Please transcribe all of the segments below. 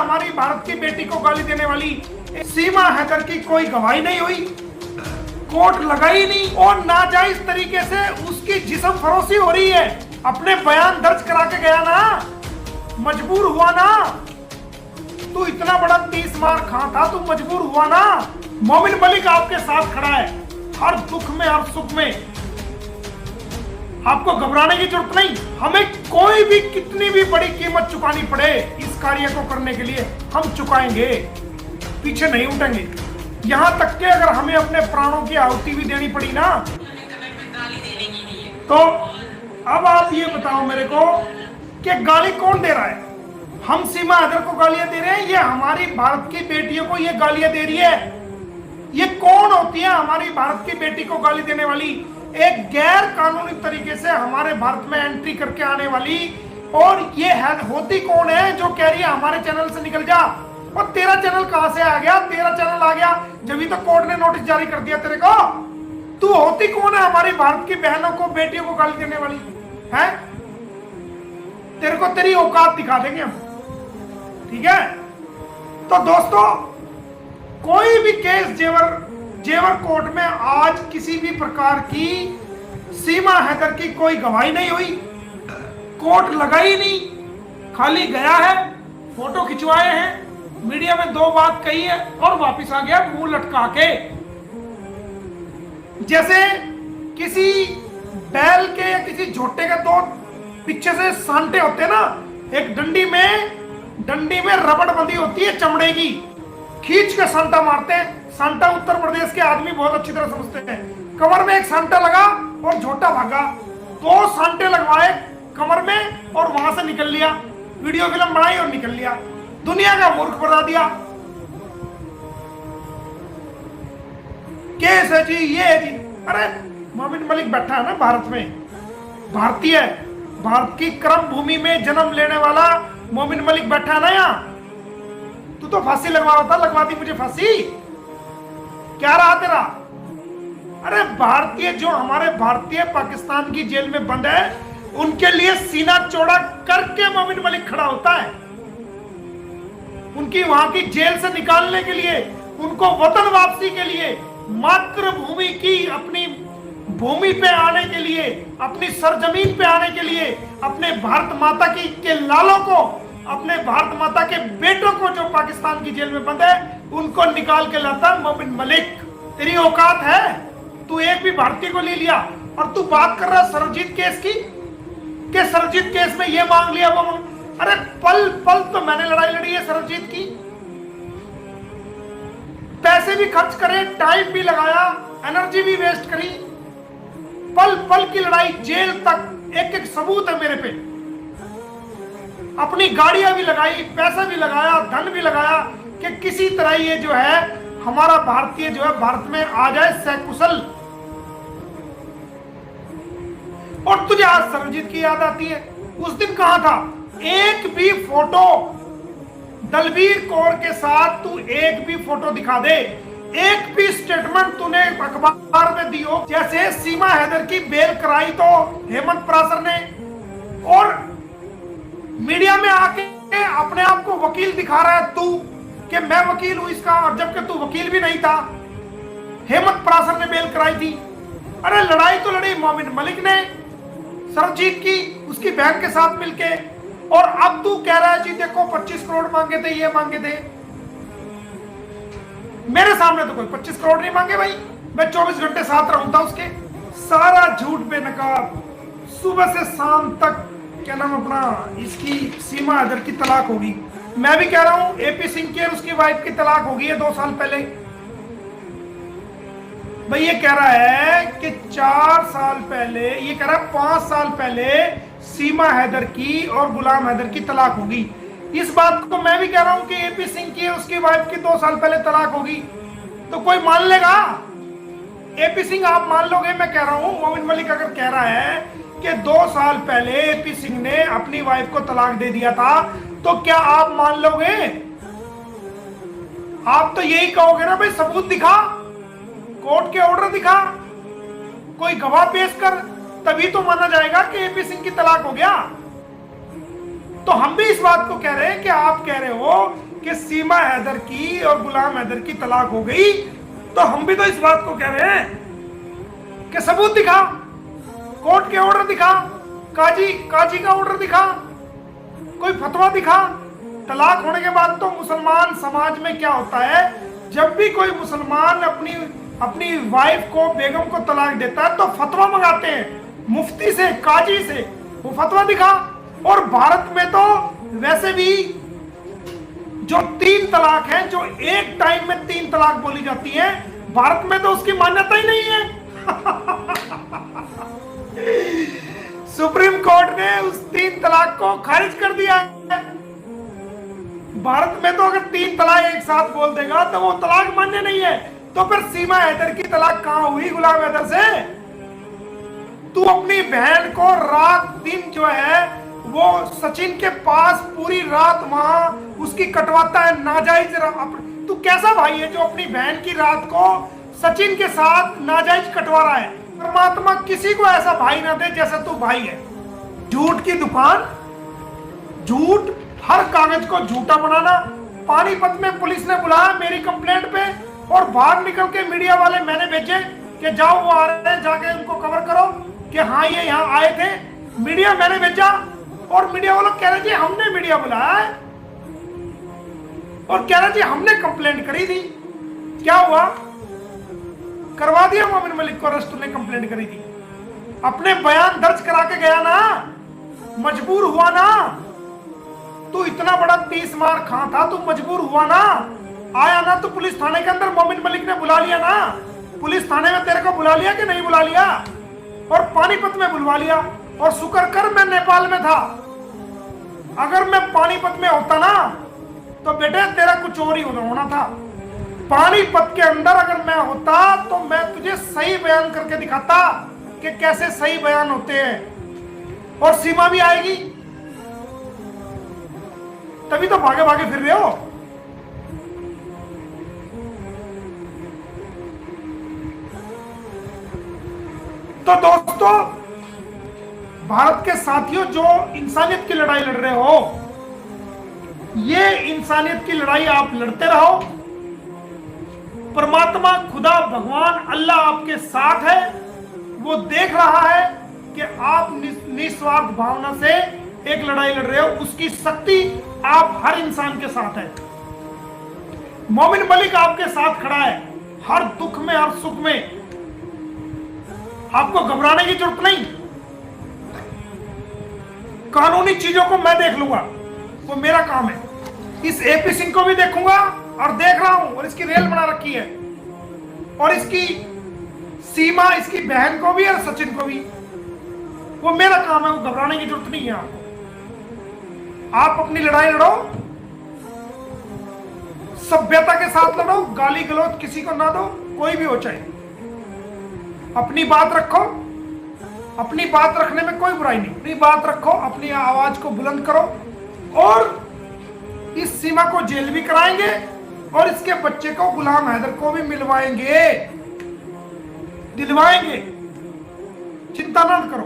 हमारी भारत की बेटी को गाली देने वाली सीमा हैदर की कोई गवाही नहीं हुई, कोर्ट लगाई नहीं और नाजायज तरीके से उसकी जिस्म फरोशी हो रही है। अपने बयान दर्ज करा के गया ना, मजबूर हुआ ना। तू इतना बड़ा 30 मार खा था, तू मजबूर हुआ ना। मोमिन मलिक आपके साथ खड़ा है हर दुख में हर सुख में। आपको घबराने की जरूरत नहीं। हमें कोई भी कितनी भी बड़ी कीमत चुकानी पड़े इस कार्य को करने के लिए हम चुकाएंगे, पीछे नहीं उठेंगे। यहां तक कि अगर हमें अपने प्राणों की आहुति भी देनी पड़ी ना, तो अब आप ये बताओ मेरे को कि गाली कौन दे रहा है? हम सीमा हैदर को गालियां दे रहे हैं, ये हमारी भारत की बेटियों को ये गालियां दे रही है। ये कौन होती है हमारी भारत की बेटी को गाली देने वाली? एक गैर कानूनी तरीके से हमारे भारत में एंट्री करके आने वाली। और ये होती कौन है जो कह रही है हमारे चैनल से निकल जा? और तेरा चैनल कहां से आ गया? तेरा चैनल आ गया जब ही तो कोर्ट ने नोटिस जारी कर दिया तेरे को। तू होती कौन है हमारी भारत की बहनों को बेटियों को गाली देने वाली है? तेरे को तेरी औकात दिखा देंगे हम, ठीक है? तो दोस्तों, कोई भी केस जेवर कोर्ट में आज किसी भी प्रकार की सीमा हैदर की कोई गवाही नहीं हुई, कोर्ट लगाई नहीं, खाली गया है, फोटो खिंचवाए हैं, मीडिया में 2 बात कही है और वापस आ गया मुंह लटका के। जैसे किसी बैल के या किसी झोटे के 2 पीछे से सांटे होते हैं ना, एक डंडी में रबड़ बंधी होती है चमड़े की, खींच के सांटा मारते हैं। सांटा उत्तर प्रदेश के आदमी बहुत अच्छी तरह समझते हैं। कमर में एक सांटा लगा और झोटा भागा, 2 सांटे लगवाए कमर में और वहां से निकल लिया, वीडियो फिल्म बनाई और निकल लिया, दुनिया का मूर्ख बना दिया। केस है जी, ये है जी। अरे मोमिन मलिक बैठा है ना भारत में, भारतीय, भारत की कर्म भूमि में जन्म लेने वाला मोमिन मलिक बैठा है ना यहाँ। तू तो फांसी लगवा दी मुझे फांसी, क्या रहा तेरा? अरे भारतीय, जो हमारे भारतीय पाकिस्तान की जेल में बंद है, उनके लिए सीना चौड़ा करके मोमिन मलिक खड़ा होता है। उनकी वहां की जेल से निकालने के लिए, उनको वतन वापसी के लिए, मातृभूमि की अपनी भूमि पे आने के लिए, अपनी सरजमीन पे आने के लिए, अपने भारत माता की के लालों को, अपने भारत माता के बेटों को जो पाकिस्तान की जेल में बंद है, उनको निकाल के लाता मोमिन मलिक। तेरी औकात है? तू एक भी भारतीय को ले लिया और तू बात कर रहा सरजीत केस की, कि सरजीत केस में ये मांग लिया वो। अरे पल पल तो मैंने लड़ाई लड़ी है सरजीत की, पैसे भी खर्च करे, टाइम भी लगाया, एनर्जी भी वेस्ट करी, पल पल की लड़ाई, जेल तक एक एक सबूत है मेरे पे। अपनी गाड़ियां भी लगाई, पैसा भी लगाया, धन भी लगाया कि किसी तरह ये जो है हमारा भारतीय जो है भारत में आ जाए सकुशल। और तुझे आज सरजीत की याद आती है? उस दिन कहां था? एक भी फोटो दलबीर कौर के साथ तू एक भी फोटो दिखा दे, एक भी स्टेटमेंट तूने अखबार में दी हो। जैसे सीमा हैदर की बेल कराई तो हेमंत परासर ने, और मीडिया में आके अपने आप को वकील दिखा रहा है तू कि मैं वकील हूं इसका, और जबकि तू वकील भी नहीं था। हेमंत परासर ने बेल कराई थी। अरे लड़ाई तो लड़ी मोमिन मलिक ने सरजीत की, उसकी बहन के साथ मिलके। और अब तू कह रहा है जी देखो 25 करोड़ मांगे थे, ये मांगे थे। मेरे सामने तो कोई 25 करोड़ नहीं मांगे भाई, मैं 24 घंटे साथ रहूं था उसके। सारा झूठ बेनकाब, सुबह से शाम तक क्या नाम अपना इसकी सीमा हैदर की तलाक होगी। मैं भी कह रहा हूं एपी सिंह की और उसकी वाइफ की तलाक होगी है 2 साल पहले। भाई ये कह रहा है कि 4 साल पहले, ये कह रहा है 5 साल पहले सीमा हैदर की और गुलाम हैदर की तलाक होगी। इस बात को मैं भी कह रहा हूं कि एपी सिंह की और उसकी वाइफ की 2 साल पहले तलाक होगी। तो कोई मान लेगा? एपी सिंह आप मान लोगे? मैं कह रहा हूं मोमिन मलिक अगर कह रहा है कि 2 साल पहले एपी सिंह ने अपनी वाइफ को तलाक दे दिया था, तो क्या आप मान लोगे? आप तो यही कहोगे ना भाई सबूत दिखा, कोर्ट के ऑर्डर दिखा, कोई गवाह पेश कर, तभी तो माना जाएगा कि एपी सिंह की तलाक हो गया। तो हम भी इस बात को कह रहे हैं कि आप कह रहे हो सीमा हैदर की और गुलाम हैदर की तलाक हो गई, तो हम भी तो इस बात को कह रहे हैं कि सबूत दिखा, कोर्ट के ऑर्डर दिखा, काजी का ऑर्डर दिखा, कोई फतवा दिखा। तलाक होने के बाद तो मुसलमान समाज में क्या होता है, जब भी कोई मुसलमान अपनी वाइफ को, बेगम को तलाक देता है तो फतवा मंगाते हैं मुफ्ती से, काजी से, वो फतवा दिखा। और भारत में तो वैसे भी जो 3 तलाक है, जो एक टाइम में 3 तलाक बोली जाती है, भारत में तो उसकी मान्यता ही नहीं है। सुप्रीम कोर्ट ने उस 3 तलाक को खारिज कर दिया है। भारत में तो अगर 3 तलाक एक साथ बोल देगा तो वो तलाक मान्य नहीं है। तो फिर सीमा हैदर की तलाक कहां हुई गुलाम हैदर से? तू अपनी बहन को रात दिन जो है वो सचिन के पास पूरी रात वहां उसकी कटवाता है नाजायज। तू कैसा भाई है जो अपनी बहन की रात को सचिन के साथ नाजायज कटवा रहा है? परमात्मा किसी को ऐसा भाई ना दे जैसा तू भाई है। झूठ की दुकान, झूठ, हर कागज को झूठा बनाना। पानीपत में पुलिस ने बुलाया मेरी कंप्लेंट पे, और बाहर निकल के मीडिया वाले मैंने भेजे कि जाओ वो आ रहे हैं, जाके उनको कवर करो कि हाँ ये यहाँ आए थे। मीडिया मैंने भेजा और मीडिया वालों कह रहे जी हमने मीडिया बुलाया है, और कह रहे जी हमने कंप्लेंट करी थी। क्या हुआ? करवा दिया मोमिन मलिक को अरेस्ट, ने कंप्लेंट करी थी, अपने बयान दर्ज करा के गया ना, मजबूर हुआ ना। तू इतना बड़ा 30 मार खा था, तू मजबूर हुआ ना, आया ना। तो पुलिस थाने के अंदर मोमिन मलिक ने बुला लिया ना, पुलिस थाने में तेरे को बुला लिया कि नहीं बुला लिया? और पानीपत में बुलवा लिया। और शुक्र कर मैं नेपाल में था, अगर मैं पानीपत में होता ना तो बेटे तेरा कुछ और ही होना था। पानीपत के अंदर अगर मैं होता तो मैं तुझे सही बयान करके दिखाता कि कैसे सही बयान होते हैं। और सीमा भी आएगी, तभी तो भागे भागे फिर रहे हो। तो दोस्तों, भारत के साथियों, जो इंसानियत की लड़ाई लड़ रहे हो, ये इंसानियत की लड़ाई आप लड़ते रहो। परमात्मा, खुदा, भगवान, अल्लाह आपके साथ है। वो देख रहा है कि आप निस्वार्थ भावना से एक लड़ाई लड़ रहे हो, उसकी शक्ति आप हर इंसान के साथ है। मोमिन मलिक आपके साथ खड़ा है, हर दुख में, हर सुख में। आपको घबराने की जरूरत नहीं। कानूनी चीजों को मैं देख लूंगा, वो मेरा काम है। इस एपी सिंह को भी देखूंगा और देख रहा हूं, और इसकी रेल बना रखी है, और इसकी सीमा, इसकी बहन को भी और सचिन को भी। वो मेरा काम है, वो घबराने की जरूरत नहीं है आपको। आप अपनी लड़ाई लड़ो, सभ्यता के साथ लड़ो, गाली गलौज किसी को ना दो, कोई भी हो चाहे। अपनी बात रखो, अपनी बात रखने में कोई बुराई नहीं। अपनी बात रखो, अपनी आवाज को बुलंद करो, और इस सीमा को जेल भी कराएंगे, और इसके बच्चे को, गुलाम हैदर को भी मिलवाएंगे, दिलवाएंगे। चिंता ना करो।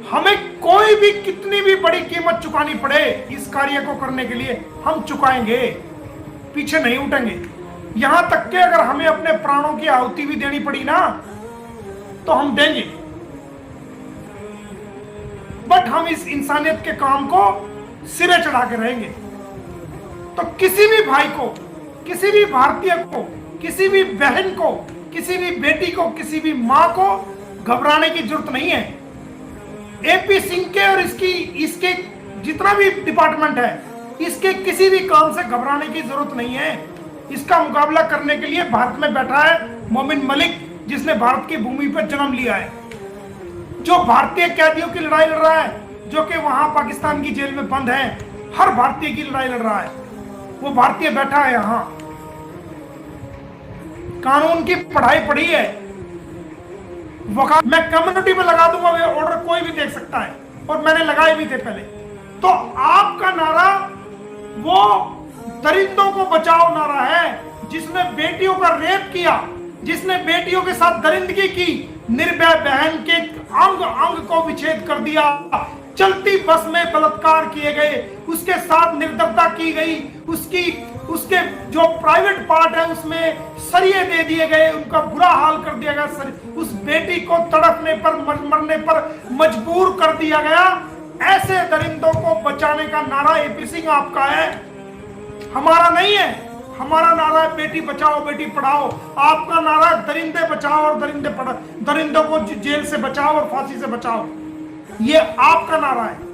हमें कोई भी, कितनी भी बड़ी कीमत चुकानी पड़े इस कार्य को करने के लिए, हम चुकाएंगे, पीछे नहीं उठेंगे। यहां तक कि अगर हमें अपने प्राणों की आहुति भी देनी पड़ी ना तो हम देंगे, बट हम इस इंसानियत के काम को सिरे चढ़ा के रहेंगे। तो किसी भी भाई को, किसी भी भारतीय को, किसी भी बहन को, किसी भी बेटी को, किसी भी मां को घबराने की जरूरत नहीं है। एपी सिंह के और इसके जितना भी डिपार्टमेंट है, इसके किसी भी काम से घबराने की जरूरत नहीं है। इसका मुकाबला करने के लिए भारत में बैठा है मोमिन मलिक, जिसने भारत की भूमि पर जन्म लिया है, जो भारतीय कैदियों की लड़ाई लड़ रहा है, जो कि वहां पाकिस्तान की जेल में बंद है। हर भारतीय की लड़ाई लड़ रहा है, वो भारतीय बैठा है यहां, कानून की पढ़ाई पढ़ी है। मैं कम्युनिटी में लगा दूंगा ये ऑर्डर, कोई भी देख सकता है, और मैंने लगाए भी थे पहले। तो आपका नारा वो दरिंदों को बचाओ नारा है, जिसने बेटियों का रेप किया, जिसने बेटियों के साथ दरिंदगी की, निर्भया बहन के अंग अंग को विच्छेद कर दिया, चलती बस में बलात्कार किए गए, उसके साथ निर्दयता की गई, उसके जो प्राइवेट पार्ट है उसमें सरिये दे दिए गए, उनका बुरा हाल कर दिया गया, उस बेटी को तड़पने पर मरने पर मजबूर कर दिया गया। ऐसे दरिंदों को बचाने का नारा एपी सिंह आपका है, हमारा नहीं है। हमारा नारा है बेटी बचाओ बेटी पढ़ाओ, आपका नारा है दरिंदे बचाओ और दरिंदों को जेल से बचाओ और फांसी से बचाओ। ये आपका नारा है।